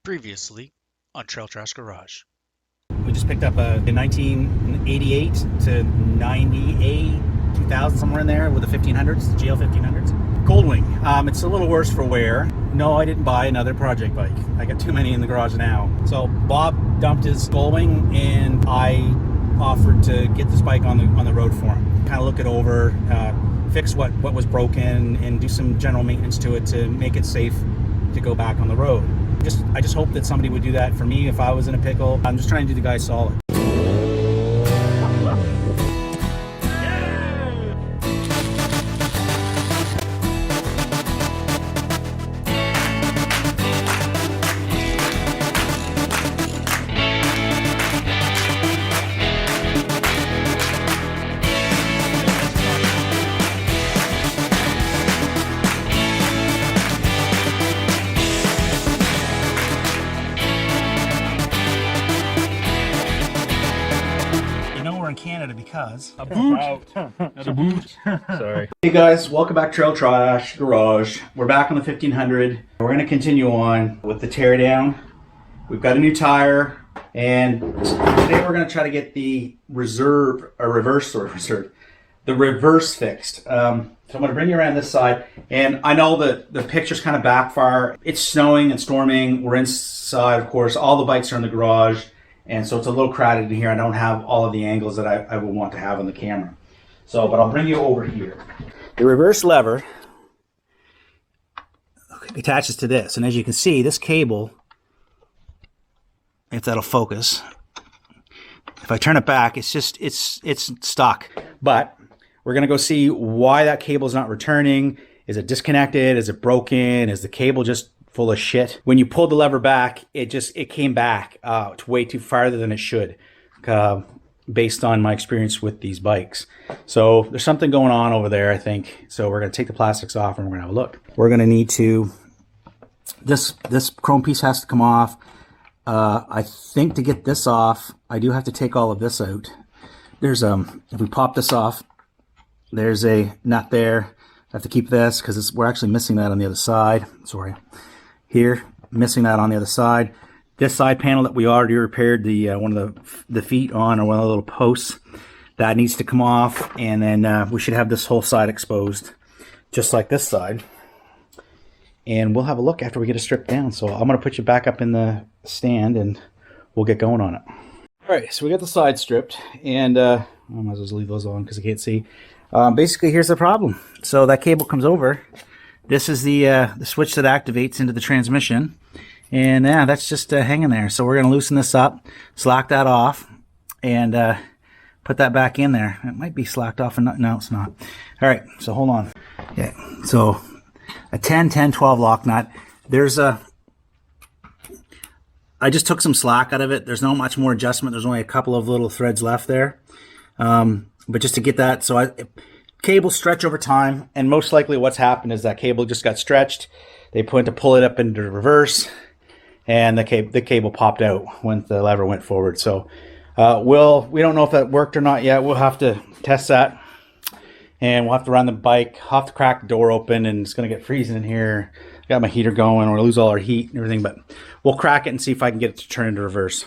Previously on Trail Trash Garage. We just picked up a 1988 to 98, 2000, somewhere in there with the 1500s, GL1500s. Goldwing. It's a little worse for wear. No, I didn't buy another project bike. I got too many in the garage now. So Bob dumped his Goldwing and I offered to get this bike on the road for him. Kind of look it over, fix what was broken and do some general maintenance to it to make it safe to go back on the road. I just hope that somebody would do that for me if I was in a pickle. I'm just trying to do the guy solid. In Canada because a boot. Sorry. Hey guys, welcome back to Trail Trash Garage. We're back on the 1500. We're going to continue on with the teardown. We've got a new tire, and today we're going to try to get the reverse fixed. So I'm going to bring you around this side, and I know that the picture's kind of backfire. It's snowing and storming. We're inside, of course. All the bikes are in the garage. And so it's a little crowded in here. I don't have all of the angles that I would want to have on the camera. So, but I'll bring you over here. The reverse lever attaches to this. And as you can see, this cable, if that'll focus, if I turn it back, it's stuck. But we're going to go see why that cable is not returning. Is it disconnected? Is it broken? Is the cable just full of shit? When you pulled the lever back, it came back to way too farther than it should, based on my experience with these bikes. So there's something going on over there, I think. So we're going to take the plastics off and we're going to have a look. We're going to need to, this chrome piece has to come off. I think to get this off, I do have to take all of this out. There's if we pop this off, there's a nut there. I have to keep this because we're actually missing that on the other side. Sorry. Here, missing that on the other side. This side panel that we already repaired the one of the feet on, or one of the little posts, that needs to come off, and then we should have this whole side exposed, just like this side. And we'll have a look after we get it stripped down. So I'm going to put you back up in the stand, and we'll get going on it. All right, so we got the side stripped, and I might as well leave those on because I can't see. Basically, here's the problem. So that cable comes over. This is the switch that activates into the transmission, and yeah, that's just hanging there. So we're going to loosen this up, slack that off, and put that back in there. It might be slacked off, and no, it's not. All right, so hold on. Yeah, so a 10-10-12 lock nut. There's I just took some slack out of it. There's not much more adjustment. There's only a couple of little threads left there. But just to get that, so cables stretch over time, and most likely what's happened is that cable just got stretched. They went to pull it up into reverse, and the cable popped out when the lever went forward. So we don't know if that worked or not yet. We'll have to test that, and we'll have to run the bike. I'll have to crack the door open, and it's going to get freezing in here. I got my heater going. We're going to lose all our heat and everything, but we'll crack it and see if I can get it to turn into reverse.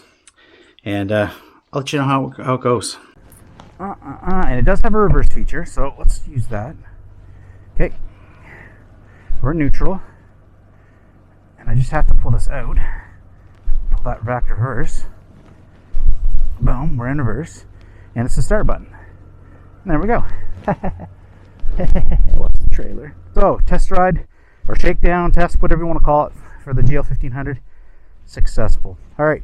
And I'll let you know how it goes. And it does have a reverse feature, so let's use that. Okay, we're neutral, and I just have to pull this out, pull that back to reverse. Boom, we're in reverse, and it's the start button. And there we go. What's the trailer? So, test ride, or shakedown, test, whatever you want to call it, for the GL1500, successful. All right,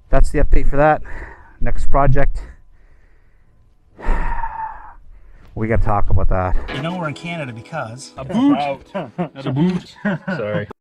that's the update for that. Next project. We got to talk about that. You know we're in Canada because a boot. Sorry.